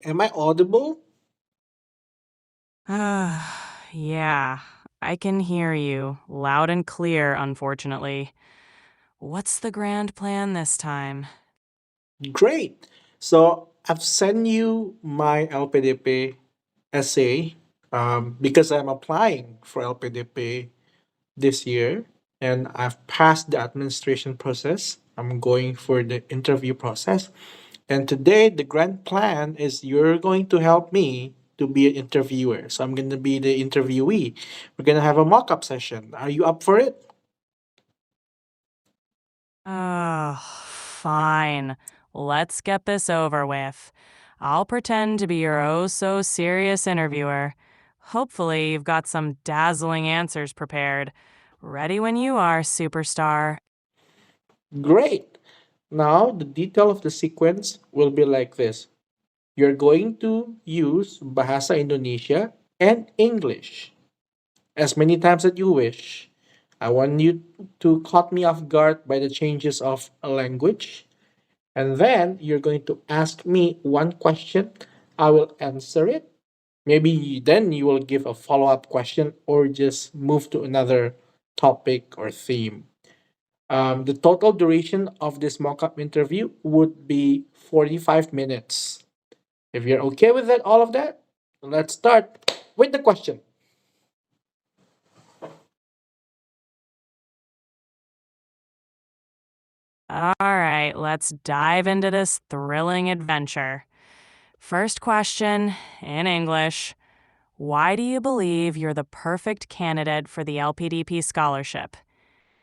Am I audible? Yeah, I can hear you loud and clear, unfortunately. What's the grand plan this time? Great. So I've sent you my LPDP essay because I'm applying for LPDP this year and I've passed the administration process. I'm going for the interview process. And today, the grand plan is you're going to help me to be an interviewer. So I'm going to be the interviewee. We're going to have a mock up session. Are you up for it? Fine. Let's get this over with. I'll pretend to be your oh so serious interviewer. Hopefully, you've got some dazzling answers prepared. Ready when you are, superstar. Great. Now, the detail of the sequence will be like this. You're going to use Bahasa Indonesia and English as many times as you wish. I want you to caught me off guard by the changes of a language. And then you're going to ask me one question. I will answer it. Maybe then you will give a follow up question or just move to another topic or theme. The total duration of this mock up interview would be 45 minutes. If you're okay with that, all of that, let's start with the question. All right, let's dive into this thrilling adventure. First question in English. Why do you believe you're the perfect candidate for the LPDP scholarship?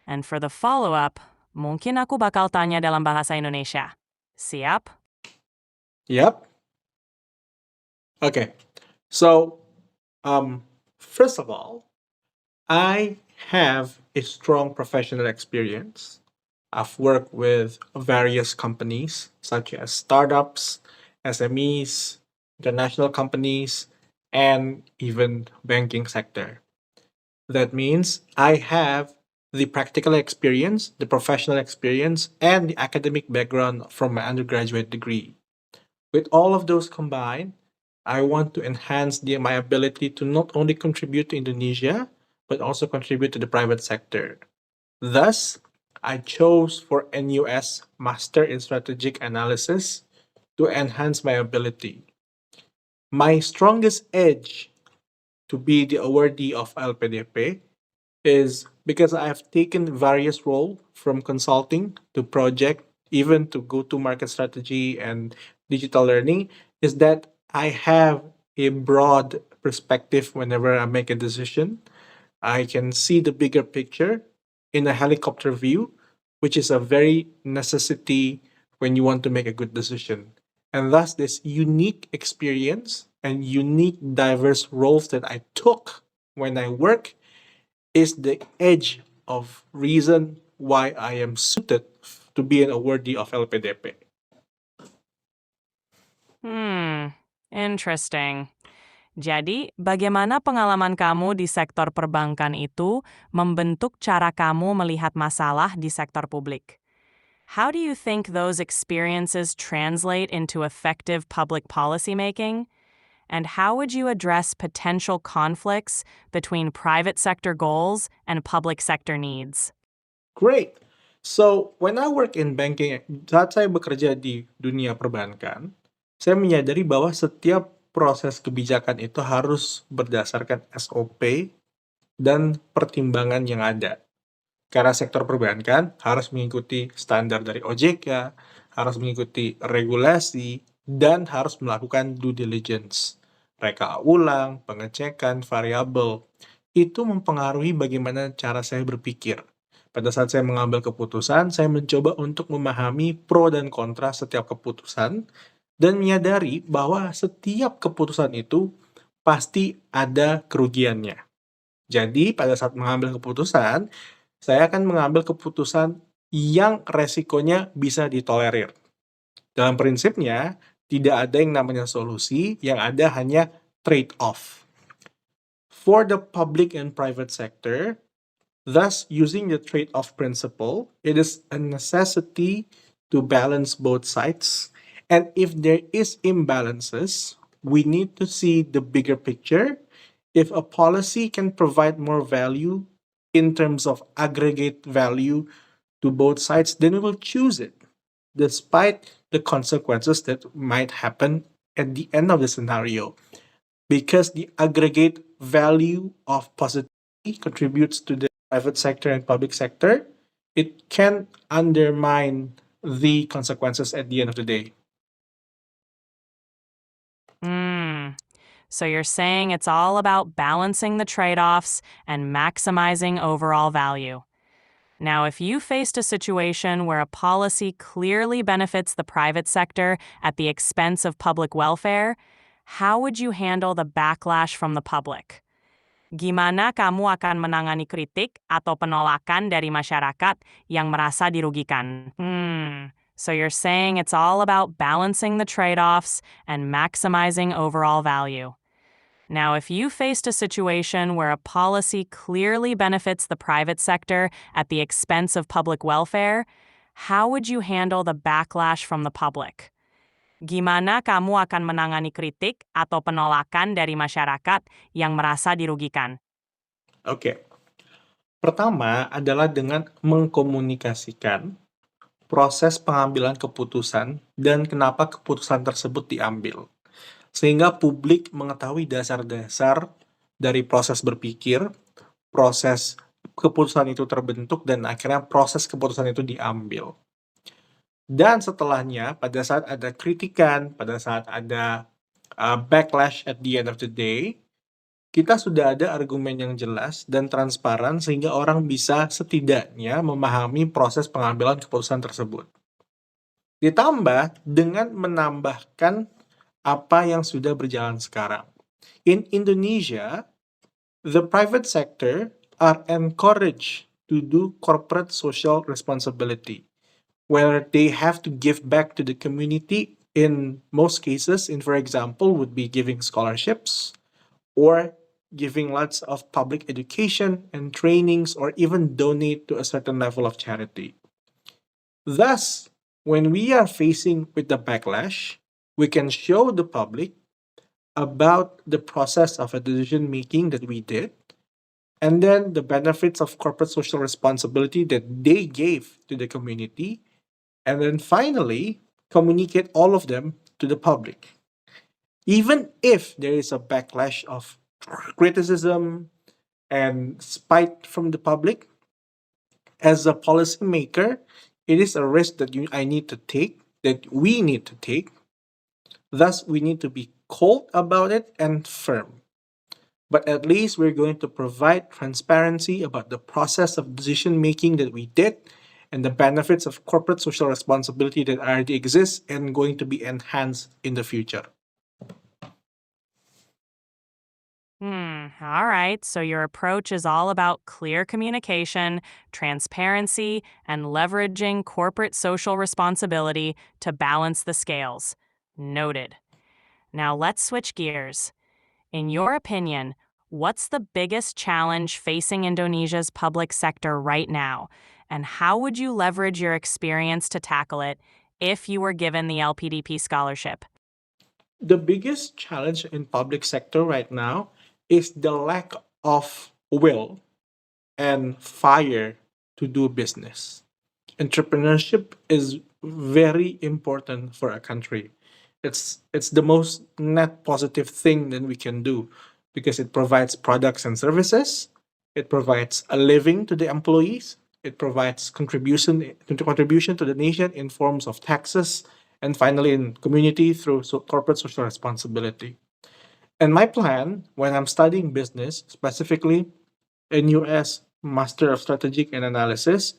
And for the follow-up, mungkin aku bakal tanya dalam bahasa Indonesia. Siap? Yep. Okay. So, um, first of all, I have a strong professional experience. I've worked with various companies such as startups, SMEs, international companies, and even banking sector. That means I have the practical experience, the professional experience, and the academic background from my undergraduate degree. With all of those combined, I want to enhance my ability to not only contribute to Indonesia, but also contribute to the private sector. Thus, I chose for NUS Master in Strategic Analysis to enhance my ability. My strongest edge to be the awardee of LPDP is because I have taken various roles from consulting to project, even to go to market strategy and digital learning, is that I have a broad perspective whenever I make a decision. I can see the bigger picture in a helicopter view, which is a very necessity when you want to make a good decision. And thus, this unique experience and unique diverse roles that I took when I work is the edge of reason why I am suited to be an awardee of LPDP. Interesting. Jadi, bagaimana pengalaman kamu di sektor perbankan itu membentuk cara kamu melihat masalah di sektor publik? How do you think those experiences translate into effective public policymaking? And how would you address potential conflicts between private sector goals and public sector needs? Great. So, when I work in banking, saat saya bekerja di dunia perbankan, saya menyadari bahwa setiap proses kebijakan itu harus berdasarkan SOP dan pertimbangan yang ada. Karena sektor perbankan harus mengikuti standar dari OJK, harus mengikuti regulasi, dan harus melakukan due diligence. Reka ulang, pengecekan, variabel, itu mempengaruhi bagaimana cara saya berpikir. Pada saat saya mengambil keputusan, saya mencoba untuk memahami pro dan kontra setiap keputusan, dan menyadari bahwa setiap keputusan itu pasti ada kerugiannya. Jadi, pada saat mengambil keputusan, saya akan mengambil keputusan yang resikonya bisa ditolerir. Dalam prinsipnya, tidak ada yang namanya solusi, yang ada hanya trade-off. For the public and private sector, thus using the trade-off principle, it is a necessity to balance both sides And if there is imbalances, we need to see the bigger picture. If a policy can provide more value in terms of aggregate value to both sides, then we will choose it, despite the consequences that might happen at the end of the scenario. Because the aggregate value of positivity contributes to the private sector and public sector, it can undermine the consequences at the end of the day. Hmm. So you're saying it's all about balancing the trade offs and maximizing overall value. Now, if you faced a situation where a policy clearly benefits the private sector at the expense of public welfare, how would you handle the backlash from the public? Gimana kamu akan menangani kritik atau penolakan dari masyarakat yang merasa dirugikan? So you're saying it's all about balancing the trade-offs and maximizing overall value. Now, if you faced a situation where a policy clearly benefits the private sector at the expense of public welfare, how would you handle the backlash from the public? Gimana kamu akan menangani kritik atau penolakan dari masyarakat yang merasa dirugikan? Oke, pertama adalah dengan mengkomunikasikan proses pengambilan keputusan dan kenapa keputusan tersebut diambil. Sehingga publik mengetahui dasar-dasar dari proses berpikir, proses keputusan itu terbentuk, dan akhirnya proses keputusan itu diambil. Dan setelahnya, pada saat ada kritikan, pada saat ada backlash at the end of the day, kita sudah ada argumen yang jelas dan transparan sehingga orang bisa setidaknya memahami proses pengambilan keputusan tersebut. Ditambah dengan menambahkan apa yang sudah berjalan sekarang. In Indonesia, the private sector are encouraged to do corporate social responsibility, where they have to give back to the community in most cases, in for example, would be giving scholarships or giving lots of public education and trainings or even donate to a certain level of charity. Thus, when we are facing with the backlash, we can show the public about the process of a decision making that we did, and then the benefits of corporate social responsibility that they gave to the community, and then finally communicate all of them to the public. Even if there is a backlash of criticism and spite from the public, as a policymaker, it is a risk that I need to take, that we need to take. Thus, we need to be cold about it and firm. But at least we're going to provide transparency about the process of decision making that we did and the benefits of corporate social responsibility that already exists and going to be enhanced in the future. All right. So your approach is all about clear communication, transparency, and leveraging corporate social responsibility to balance the scales. Noted. Now let's switch gears. In your opinion, what's the biggest challenge facing Indonesia's public sector right now? And how would you leverage your experience to tackle it if you were given the LPDP scholarship? The biggest challenge in public sector right now is the lack of will and fire to do business. Entrepreneurship is very important for a country. It's the most net positive thing that we can do because it provides products and services, it provides a living to the employees, it provides contribution to the nation in forms of taxes, and finally in community through corporate social responsibility. And my plan when I'm studying business, specifically in US Master of Strategic and Analysis,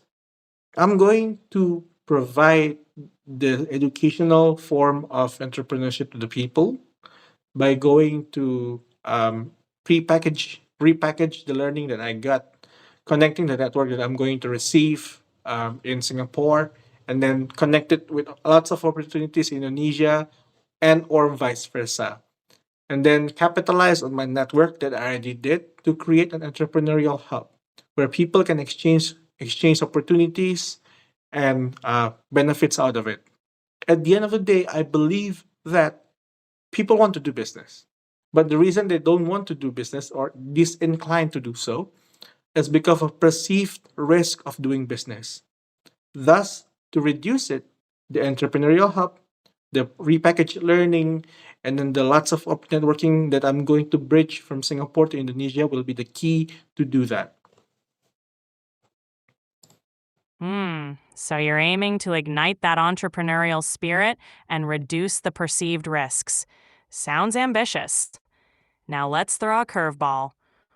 I'm going to provide the educational form of entrepreneurship to the people by going to repackage the learning that I got, connecting the network that I'm going to receive in Singapore, and then connect it with lots of opportunities in Indonesia and or vice versa. And then capitalize on my network that I already did to create an entrepreneurial hub where people can exchange opportunities and benefits out of it. At the end of the day, I believe that people want to do business. But the reason they don't want to do business or disinclined to do so is because of perceived risk of doing business. Thus, to reduce it, the entrepreneurial hub, the repackaged learning, and then the lots of networking that I'm going to bridge from Singapore to Indonesia will be the key to do that. So you're aiming to ignite that entrepreneurial spirit and reduce the perceived risks. Sounds ambitious. Now let's throw a curveball.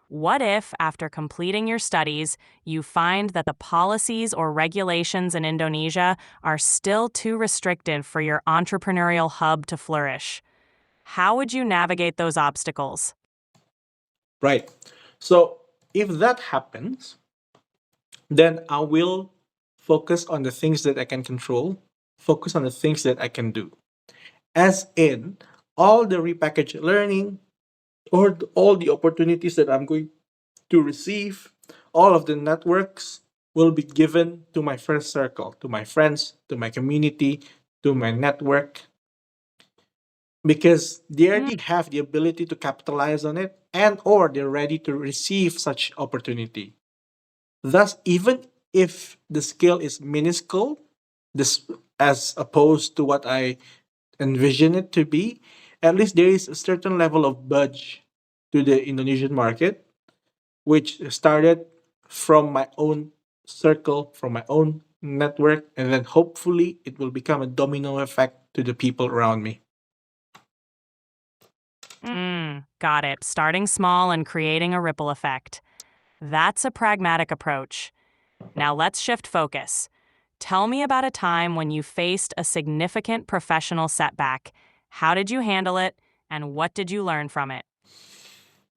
What if, after completing your studies, you find that the policies or regulations in Indonesia are still too restrictive for your entrepreneurial hub to flourish? How would you navigate those obstacles? Right. So, if that happens, then I will focus on the things that I can control, focus on the things that I can do. As in, all the repackaged learning or all the opportunities that I'm going to receive, all of the networks will be given to my first circle, to my friends, to my community, to my network, because they already have the ability to capitalize on it and or they're ready to receive such opportunity. Thus, even if the scale is minuscule, this as opposed to what I envision it to be, at least there is a certain level of budge to the Indonesian market, which started from my own circle, from my own network, and then hopefully it will become a domino effect to the people around me. Got it. Starting small and creating a ripple effect. That's a pragmatic approach. Now let's shift focus. Tell me about a time when you faced a significant professional setback. How did you handle it, and what did you learn from it?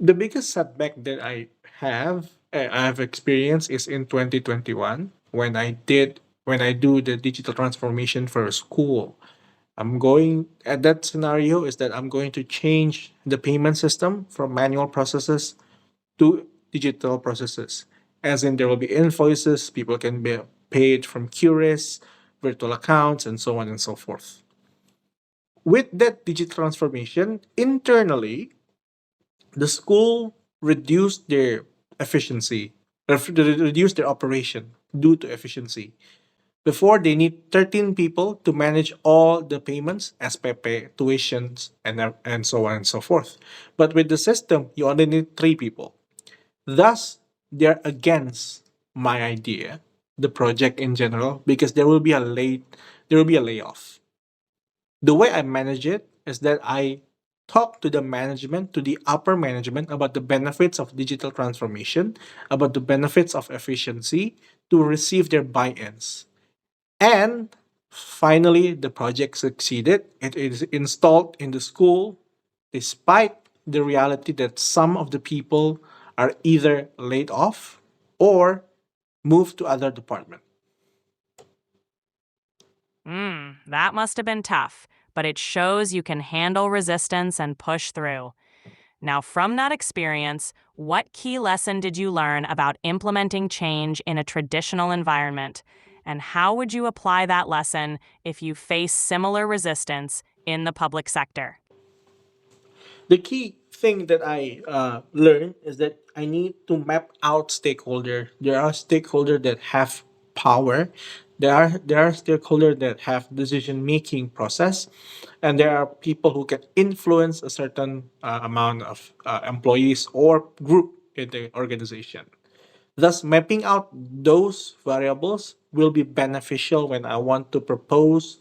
The biggest setback that I have experienced is in 2021 when I do the digital transformation for a school. I'm going at that scenario is that I'm going to change the payment system from manual processes to digital processes. As in there will be invoices, people can be paid from QRIS, virtual accounts, and so on and so forth. With that digital transformation, internally, the school reduced their efficiency, reduced their operation due to efficiency. Before, they need 13 people to manage all the payments, SPP, tuitions, and so on and so forth. But with the system, you only need 3 people. Thus, they're against my idea, the project in general, because there will be a layoff. The way I manage it is that I talk to the management, to the upper management about the benefits of digital transformation, about the benefits of efficiency to receive their buy-ins. And finally, the project succeeded. It is installed in the school despite the reality that some of the people are either laid off or moved to other department. That must have been tough, but it shows you can handle resistance and push through. Now, from that experience, what key lesson did you learn about implementing change in a traditional environment? And how would you apply that lesson if you face similar resistance in the public sector? The key thing that I learned is that I need to map out stakeholder. There are stakeholders that have power. There are stakeholders that have decision making process, and there are people who can influence a certain amount of employees or group in the organization. Thus, mapping out those variables will be beneficial when I want to propose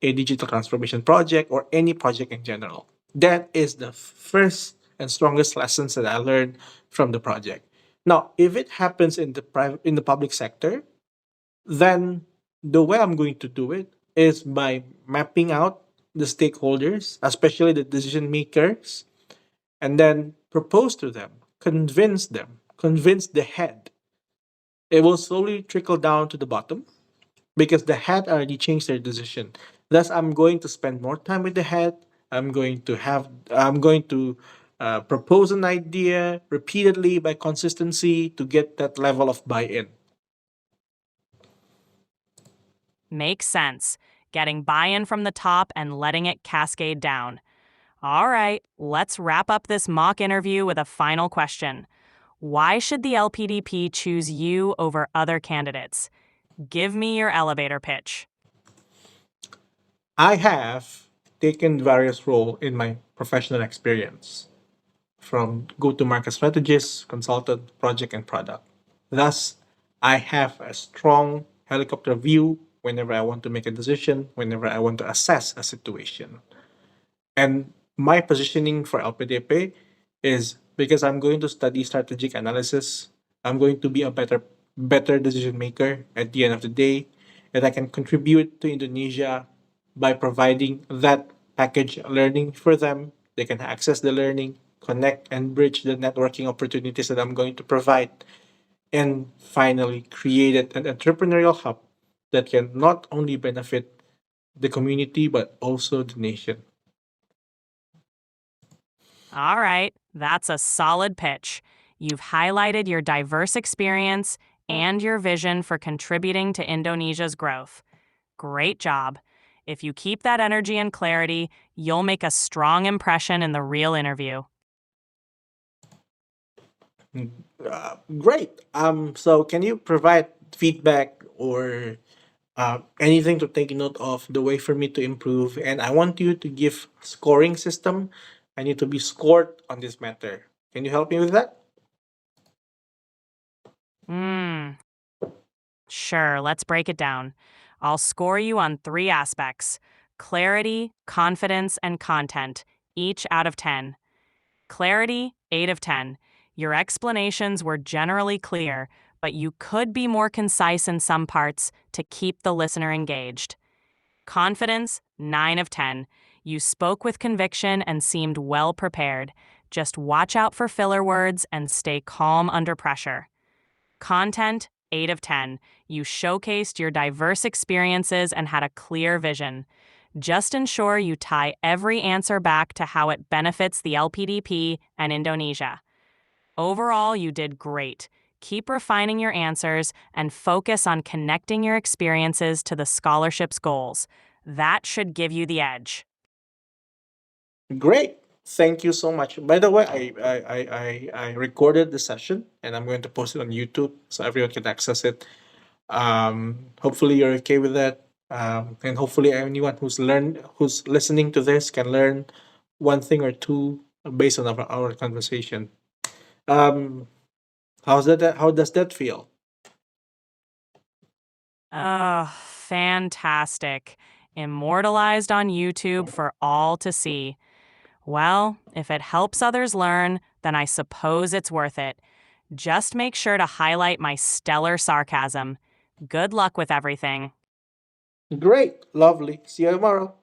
a digital transformation project or any project in general. That is the first and strongest lessons that I learned from the project. Now, if it happens in the in the public sector, then the way I'm going to do it is by mapping out the stakeholders, especially the decision makers, and then propose to them, convince the head. It will slowly trickle down to the bottom because the head already changed their decision. Thus, I'm going to spend more time with the head. I'm going to propose an idea repeatedly by consistency to get that level of buy in. Makes sense. getting buy-in from the top and letting it cascade down. All right, let's wrap up this mock interview with a final question. Why should the LPDP choose you over other candidates? Give me your elevator pitch. I have taken various roles in my professional experience, from go-to-market strategist, consultant, project, and product. Thus, I have a strong helicopter view whenever I want to make a decision, whenever I want to assess a situation. And my positioning for LPDP is because I'm going to study strategic analysis, I'm going to be a better decision maker at the end of the day, and I can contribute to Indonesia by providing that package learning for them. They can access the learning, connect and bridge the networking opportunities that I'm going to provide, and finally created an entrepreneurial hub that can not only benefit the community but also the nation. All right, that's a solid pitch. You've highlighted your diverse experience and your vision for contributing to Indonesia's growth. Great job. If you keep that energy and clarity, you'll make a strong impression in the real interview. Great. So can you provide feedback or anything to take note of the way for me to improve? And I want you to give scoring system. I need to be scored on this matter. Can you help me with that? Hmm, sure, let's break it down. I'll score you on 3 aspects: clarity, confidence, and content, each out of 10. Clarity, 8 of 10. Your explanations were generally clear, but you could be more concise in some parts to keep the listener engaged. Confidence, 9 of 10. You spoke with conviction and seemed well prepared. Just watch out for filler words and stay calm under pressure. Content, 8 of 10. You showcased your diverse experiences and had a clear vision. Just ensure you tie every answer back to how it benefits the LPDP and Indonesia. Overall, you did great. Keep refining your answers and focus on connecting your experiences to the scholarship's goals. That should give you the edge. Great. Thank you so much. By the way, I recorded the session and I'm going to post it on YouTube so everyone can access it. Hopefully you're okay with that. And hopefully anyone who's listening to this can learn one thing or two based on our conversation. Um, how does that feel? Oh, fantastic. Immortalized on YouTube for all to see. Well, if it helps others learn, then I suppose it's worth it. Just make sure to highlight my stellar sarcasm. Good luck with everything. Great. Lovely. See you tomorrow.